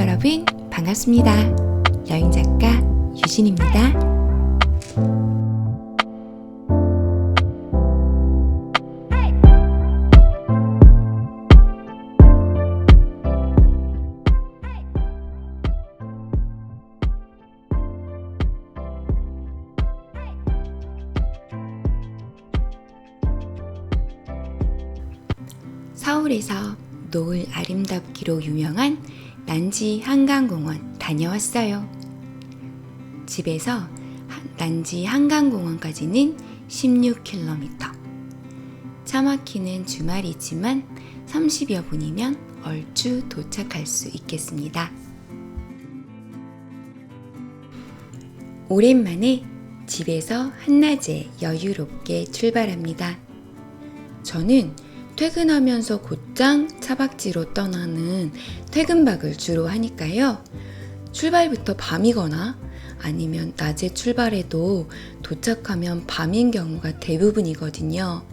여러분, 반갑습니다. 여행작가 유진입니다. 서울에서 노을 아름답기로 유명한 난지 한강공원 다녀왔어요. 집에서 난지 한강공원까지는 16km. 차 막히는 주말이지만 30여 분이면 얼추 도착할 수 있겠습니다. 오랜만에 집에서 한낮에 여유롭게 출발합니다. 저는 퇴근하면서 곧장 차박지로 떠나는 퇴근박을 주로 하니까요. 출발부터 밤이거나 아니면 낮에 출발해도 도착하면 밤인 경우가 대부분이거든요.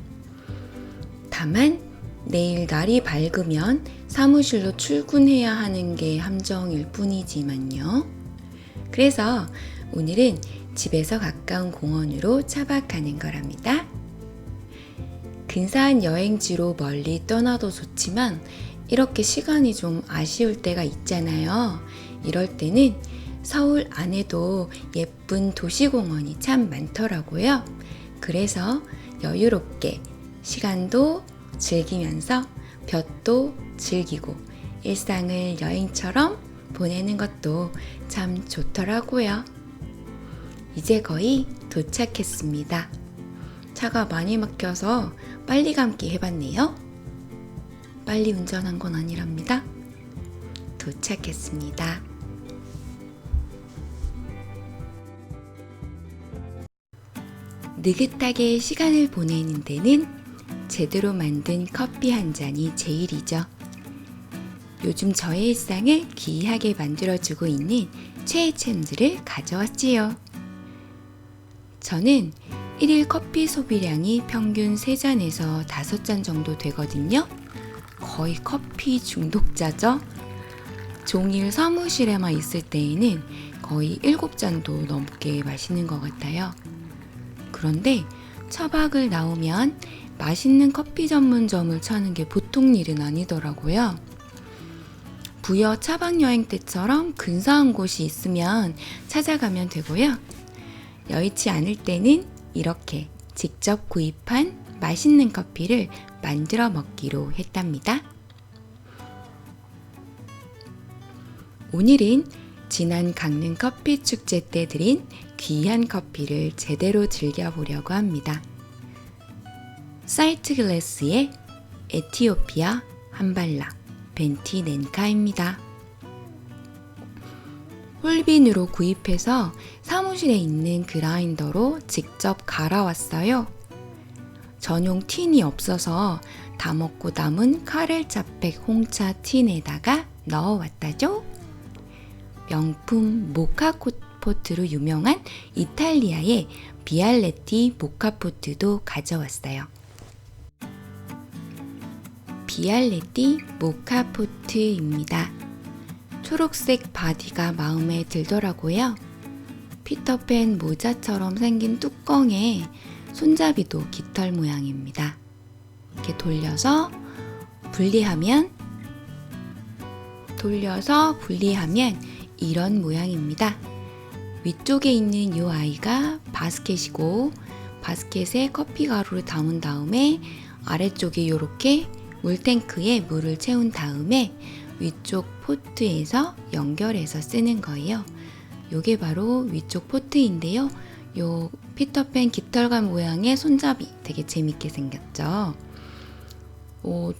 다만 내일 날이 밝으면 사무실로 출근해야 하는 게 함정일 뿐이지만요. 그래서 오늘은 집에서 가까운 공원으로 차박하는 거랍니다. 근사한 여행지로 멀리 떠나도 좋지만 이렇게 시간이 좀 아쉬울 때가 있잖아요. 이럴 때는 서울 안에도 예쁜 도시공원이 참 많더라고요. 그래서 여유롭게 시간도 즐기면서 볕도 즐기고 일상을 여행처럼 보내는 것도 참 좋더라고요. 이제 거의 도착했습니다. 차가 많이 막혀서 빨리 감기 해봤네요. 빨리 운전한 건 아니랍니다. 도착했습니다. 느긋하게 시간을 보내는 데는 제대로 만든 커피 한 잔이 제일이죠. 요즘 저의 일상을 기이하게 만들어주고 있는 최애챔들을 가져왔지요. 저는 1일 커피 소비량이 평균 3잔에서 5잔 정도 되거든요. 거의 커피 중독자죠. 종일 사무실에만 있을 때에는 거의 7잔도 넘게 마시는 것 같아요. 그런데 차박을 나오면 맛있는 커피 전문점을 찾는 게 보통 일은 아니더라고요. 부여 차박 여행 때처럼 근사한 곳이 있으면 찾아가면 되고요. 여의치 않을 때는 이렇게 직접 구입한 맛있는 커피를 만들어 먹기로 했답니다. 오늘은 지난 강릉 커피 축제 때 드린 귀한 커피를 제대로 즐겨보려고 합니다. 사이트 글래스의 에티오피아 한발라 벤티 넨카입니다. 홀빈으로 구입해서 사무실에 있는 그라인더로 직접 갈아왔어요. 전용 틴이 없어서 다 먹고 남은 카렐 자팩 홍차 틴에다가 넣어왔다죠. 명품 모카포트로 유명한 이탈리아의 비알레티 모카포트도 가져왔어요. 비알레티 모카포트입니다. 초록색 바디가 마음에 들더라고요. 피터팬 모자처럼 생긴 뚜껑에 손잡이도 깃털 모양입니다. 이렇게 돌려서 분리하면 이런 모양입니다. 위쪽에 있는 이 아이가 바스켓이고 바스켓에 커피 가루를 담은 다음에 아래쪽에 이렇게 물탱크에 물을 채운 다음에 위쪽 포트에서 연결해서 쓰는 거예요. 요게 바로 위쪽 포트인데요. 요 피터팬 깃털감 모양의 손잡이 되게 재밌게 생겼죠.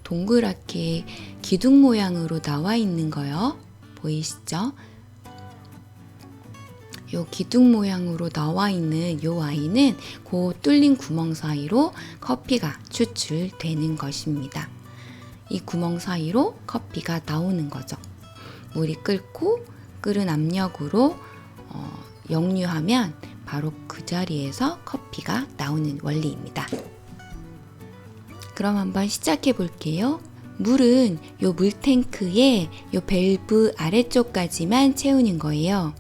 동그랗게 기둥 모양으로 나와 있는 거요. 보이시죠? 요 기둥 모양으로 나와 있는 요 아이는 그 뚫린 구멍 사이로 커피가 추출되는 것입니다. 이 구멍 사이로 커피가 나오는 거죠. 물이 끓고 끓은 압력으로 역류하면 바로 그 자리에서 커피가 나오는 원리입니다. 그럼 한번 시작해 볼게요. 물은 요 물탱크에 요 밸브 아래쪽까지만 채우는 거예요.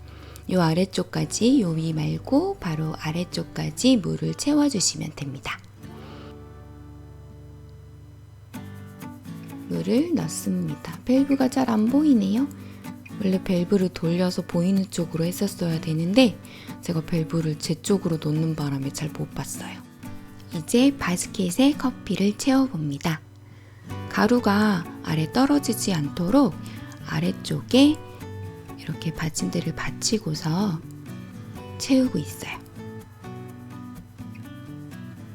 요 아래쪽까지, 요 위 말고 바로 아래쪽까지 물을 채워주시면 됩니다. 물을 넣습니다. 밸브가 잘 안 보이네요. 원래 밸브를 돌려서 보이는 쪽으로 했었어야 되는데 제가 밸브를 제 쪽으로 놓는 바람에 잘 못 봤어요. 이제 바스켓에 커피를 채워봅니다. 가루가 아래 떨어지지 않도록 아래쪽에 이렇게 받침대를 받치고서 채우고 있어요.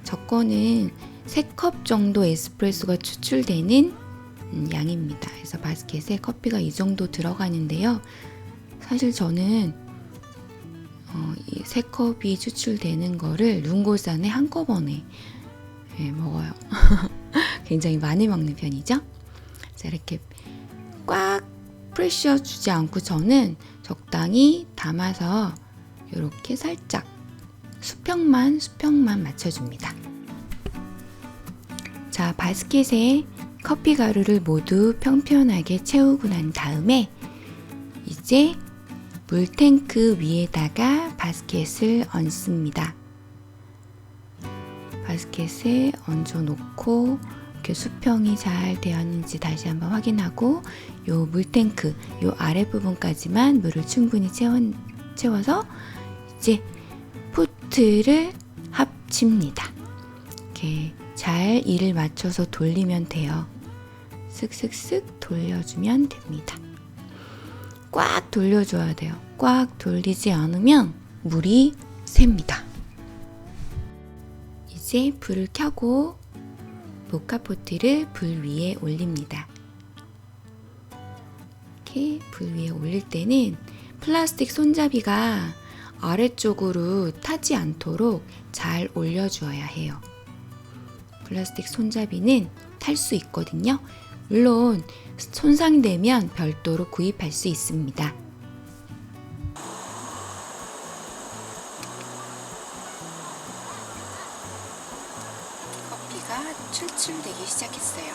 저 거는 3컵 정도 에스프레소가 추출되는 양입니다. 그래서 바스켓에 커피가 이 정도 들어가는데요. 사실 저는 이 3컵이 추출되는 거를 눈고산에 한꺼번에 먹어요. 굉장히 많이 먹는 편이죠. 자, 이렇게 꽉 프레셔 주지 않고 저는 적당히 담아서 이렇게 살짝 수평만 맞춰줍니다. 자, 바스켓에 커피 가루를 모두 평평하게 채우고 난 다음에 이제 물탱크 위에다가 바스켓을 얹습니다. 바스켓에 얹어놓고 이렇게 수평이 잘 되었는지 다시 한번 확인하고 요 물탱크 요 아랫부분까지만 물을 충분히 채워서 이제 포트를 합칩니다. 이렇게 잘 일을 맞춰서 돌리면 돼요. 슥슥슥 돌려주면 됩니다. 꽉 돌려줘야 돼요. 꽉 돌리지 않으면 물이 셉니다. 이제 불을 켜고 모카포트를 불 위에 올립니다. 이렇게 불 위에 올릴 때는 플라스틱 손잡이가 아래쪽으로 타지 않도록 잘 올려주어야 해요. 플라스틱 손잡이는 탈 수 있거든요. 물론 손상되면 별도로 구입할 수 있습니다. 커피가 출출되기 시작했어요.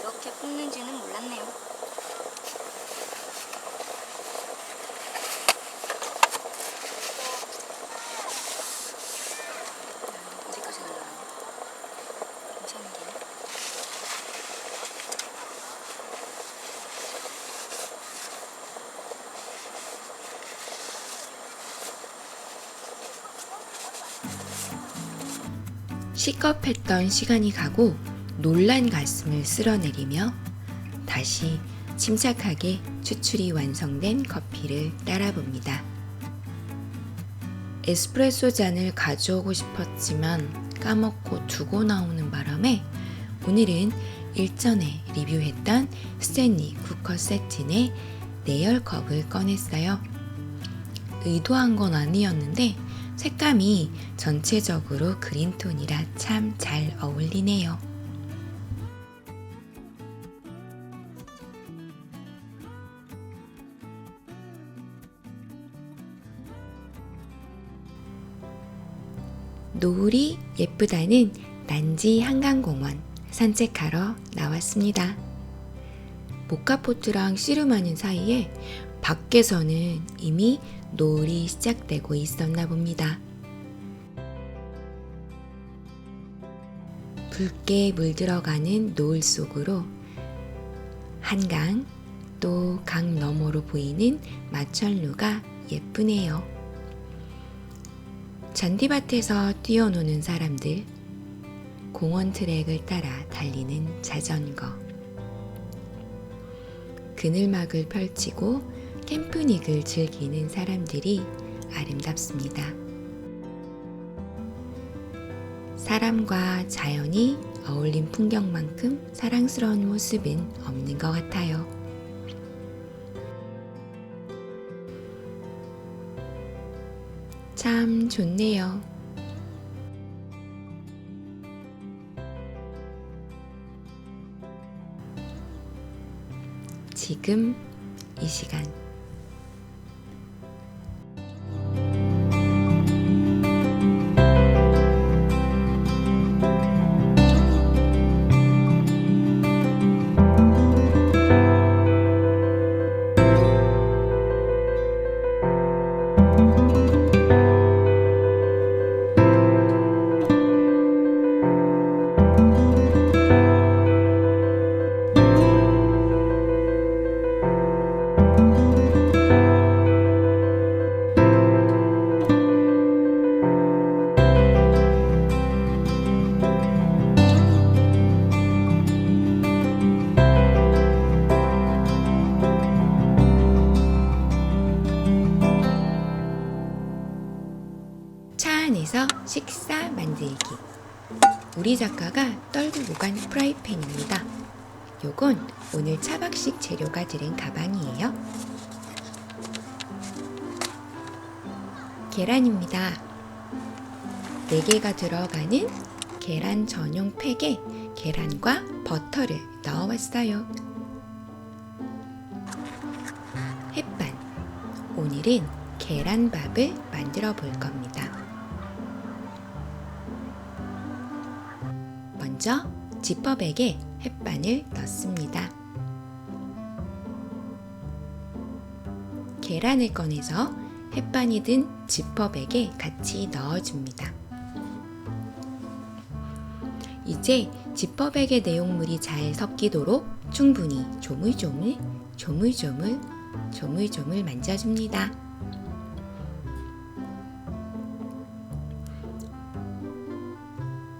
이렇게 붓는지는 몰랐네요. 어디까지 날라요? 괜찮은데요? 시겁했던 시간이 가고 놀란 가슴을 쓸어내리며 다시 침착하게 추출이 완성된 커피를 따라봅니다. 에스프레소 잔을 가져오고 싶었지만 까먹고 두고 나오는 바람에 오늘은 일전에 리뷰했던 스탠리 쿠커 세틴의 내열컵을 꺼냈어요. 의도한 건 아니었는데 색감이 전체적으로 그린톤이라 참 잘 어울리네요. 노을이 예쁘다는 난지 한강공원 산책하러 나왔습니다. 모카포트랑 씨름하는 사이에 밖에서는 이미 노을이 시작되고 있었나 봅니다. 붉게 물들어가는 노을 속으로 한강 또 강 너머로 보이는 마천루가 예쁘네요. 잔디밭에서 뛰어노는 사람들, 공원 트랙을 따라 달리는 자전거, 그늘막을 펼치고 캠프닉을 즐기는 사람들이 아름답습니다. 사람과 자연이 어울린 풍경만큼 사랑스러운 모습은 없는 것 같아요. 참 좋네요. 지금 이 시간 차 안에서 식사 만들기. 우리 작가가 떨구고 간 프라이팬입니다. 요건 오늘 차박식 재료가 들은 가방이에요. 계란입니다. 4개가 들어가는 계란 전용 팩에 계란과 버터를 넣어왔어요. 햇반. 오늘은 계란밥을 만들어 볼 겁니다. 먼저 지퍼백에 햇반을 넣습니다. 계란을 꺼내서 햇반이 든 지퍼백에 같이 넣어줍니다. 이제 지퍼백의 내용물이 잘 섞이도록 충분히 조물조물 만져줍니다.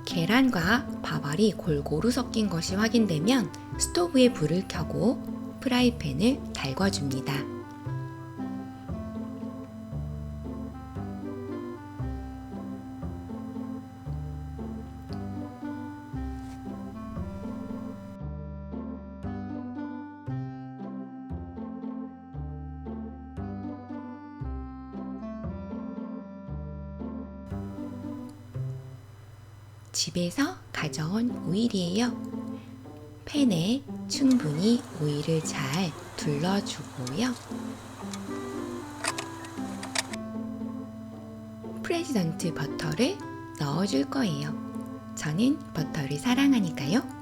계란과 밥알이 골고루 섞인 것이 확인되면 스토브에 불을 켜고 프라이팬을 달궈줍니다. 집에서 가져온 오일이에요. 팬에 충분히 오일을 잘 둘러주고요. 프레지던트 버터를 넣어줄 거예요. 저는 버터를 사랑하니까요.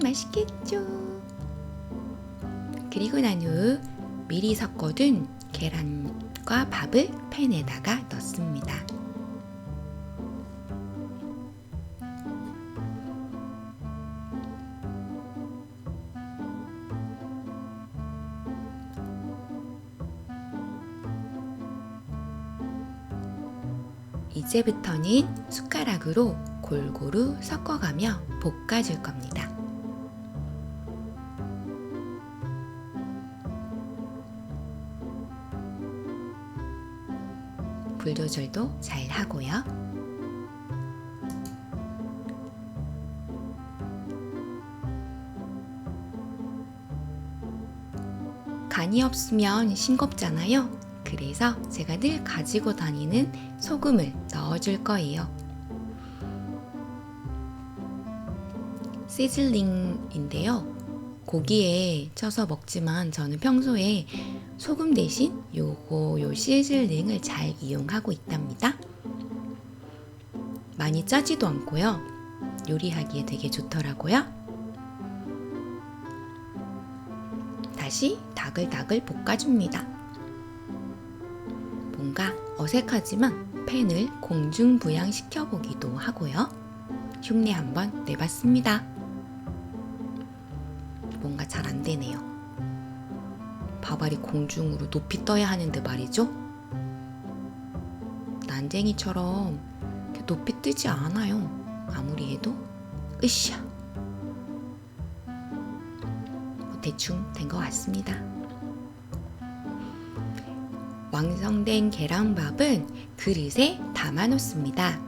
맛있겠죠? 그리고 난 후 미리 섞어둔 계란과 밥을 팬에다가 넣습니다. 이제부터는 숟가락으로 골고루 섞어가며 볶아줄 겁니다. 불 조절도 잘 하고요. 간이 없으면 싱겁잖아요. 그래서 제가 늘 가지고 다니는 소금을 넣어줄 거예요. 시즐링인데요. 고기에 쳐서 먹지만 저는 평소에 소금 대신 요 시즐링을 잘 이용하고 있답니다. 많이 짜지도 않고요. 요리하기에 되게 좋더라고요. 다시 다글다글 볶아줍니다. 뭔가 어색하지만 팬을 공중부양시켜보기도 하고요. 흉내 한번 내봤습니다. 뭔가 잘 안되네요. 밥알이 공중으로 높이 떠야 하는데 말이죠. 난쟁이처럼 이렇게 높이 뜨지 않아요. 아무리 해도. 으쌰. 대충 된 것 같습니다. 완성된 계란밥은 그릇에 담아 놓습니다.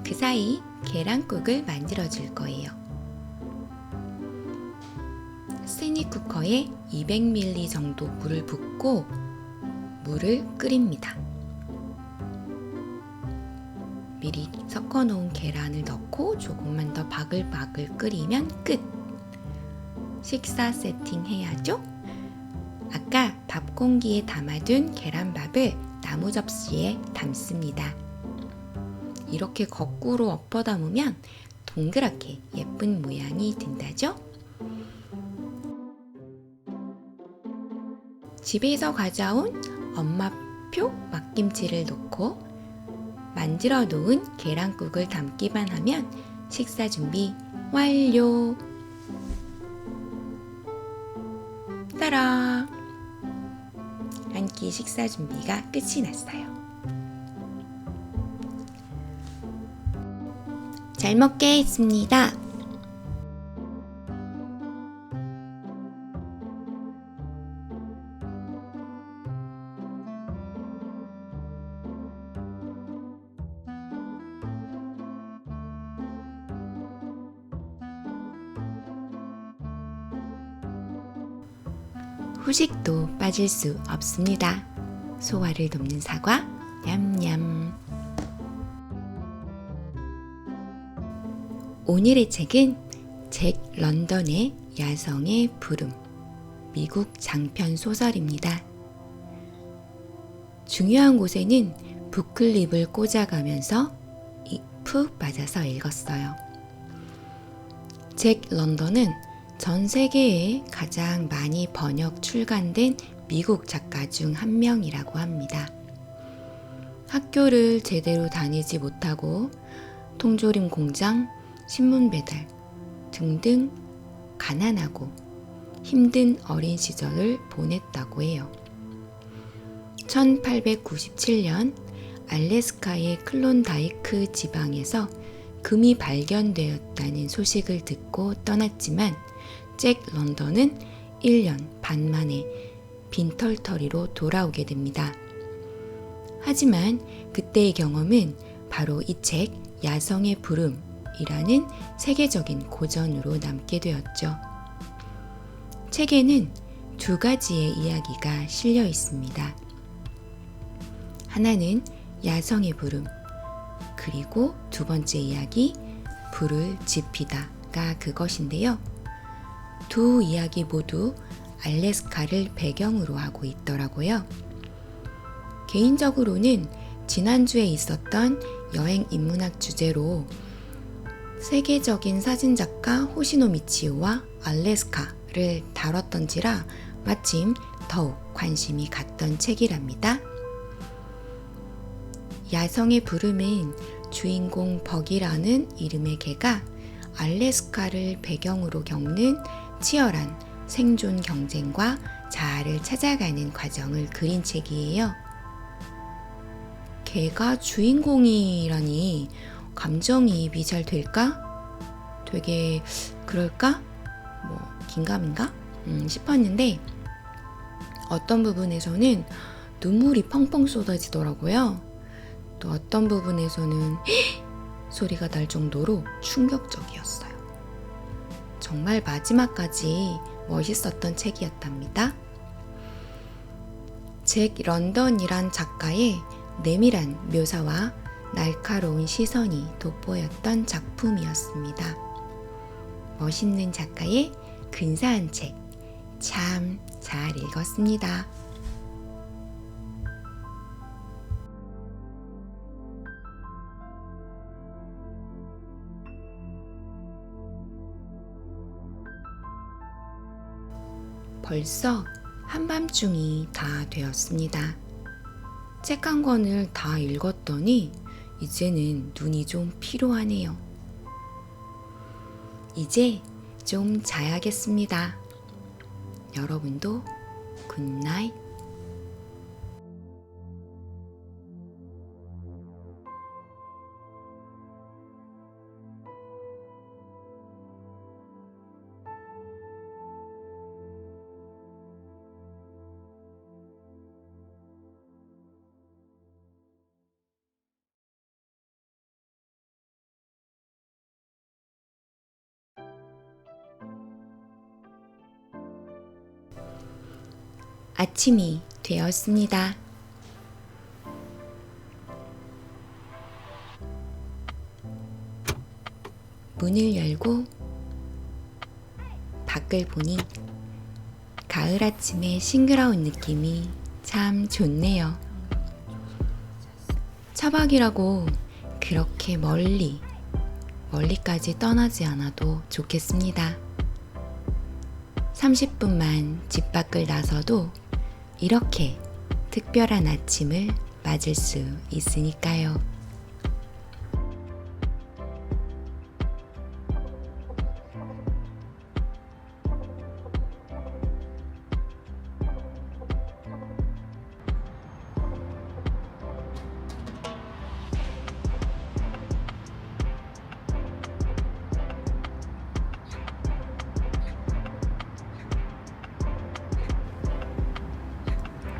그 사이 계란국을 만들어 줄 거예요. 스테인리 쿠커에 200ml 정도 물을 붓고 물을 끓입니다. 미리 섞어 놓은 계란을 넣고 조금만 더 바글바글 끓이면 끝! 식사 세팅 해야죠? 아까 밥 공기에 담아둔 계란밥을 나무 접시에 담습니다. 이렇게 거꾸로 엎어 담으면 동그랗게 예쁜 모양이 된다죠? 집에서 가져온 엄마표 막김치를 넣고 만들어 놓은 계란국을 담기만 하면 식사 준비 완료! 따라! 한 끼 식사 준비가 끝이 났어요. 잘 먹겠습니다. 후식도 빠질 수 없습니다. 소화를 돕는 사과, 냠냠. 오늘의 책은 잭 런던의 야성의 부름, 미국 장편 소설입니다. 중요한 곳에는 붓클립을 꽂아가면서 푹 빠져서 읽었어요. 잭 런던은 전 세계에 가장 많이 번역 출간된 미국 작가 중 한 명이라고 합니다. 학교를 제대로 다니지 못하고 통조림 공장, 신문 배달 등등 가난하고 힘든 어린 시절을 보냈다고 해요. 1897년 알래스카의 클론다이크 지방에서 금이 발견되었다는 소식을 듣고 떠났지만 잭 런던은 1년 반 만에 빈털터리로 돌아오게 됩니다. 하지만 그때의 경험은 바로 이 책 야성의 부름이라는 세계적인 고전으로 남게 되었죠. 책에는 두 가지의 이야기가 실려 있습니다. 하나는 야성의 부름, 그리고 두 번째 이야기 불을 지피다가 그것인데요. 두 이야기 모두 알래스카를 배경으로 하고 있더라고요. 개인적으로는 지난주에 있었던 여행 인문학 주제로 세계적인 사진작가 호시노 미치오와 알래스카를 다뤘던지라 마침 더욱 관심이 갔던 책이랍니다. 야성의 부름은 주인공 벅이라는 이름의 개가 알래스카를 배경으로 겪는 치열한 생존 경쟁과 자아를 찾아가는 과정을 그린 책이에요. 개가 주인공이라니 감정이입이 잘 될까? 되게 그럴까? 긴가민가? 싶었는데 어떤 부분에서는 눈물이 펑펑 쏟아지더라고요. 또 어떤 부분에서는 소리가 날 정도로 충격적이었어요. 정말 마지막까지 멋있었던 책이었답니다. 잭 런던이란 작가의 내밀한 묘사와 날카로운 시선이 돋보였던 작품이었습니다. 멋있는 작가의 근사한 책, 참 잘 읽었습니다. 벌써 한밤중이 다 되었습니다. 책 한 권을 다 읽었더니 이제는 눈이 좀 피로하네요. 이제 좀 자야겠습니다. 여러분도 굿나잇. 아침이 되었습니다. 문을 열고 밖을 보니 가을 아침의 싱그러운 느낌이 참 좋네요. 차박이라고 그렇게 멀리까지 떠나지 않아도 좋겠습니다. 30분만 집 밖을 나서도 이렇게 특별한 아침을 맞을 수 있으니까요.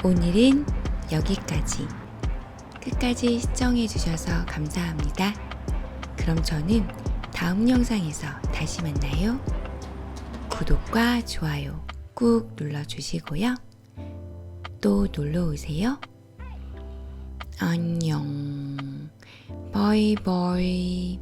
오늘은 여기까지. 끝까지 시청해주셔서 감사합니다. 그럼 저는 다음 영상에서 다시 만나요. 구독과 좋아요 꾹 눌러주시고요. 또 놀러오세요. 안녕. 바이바이.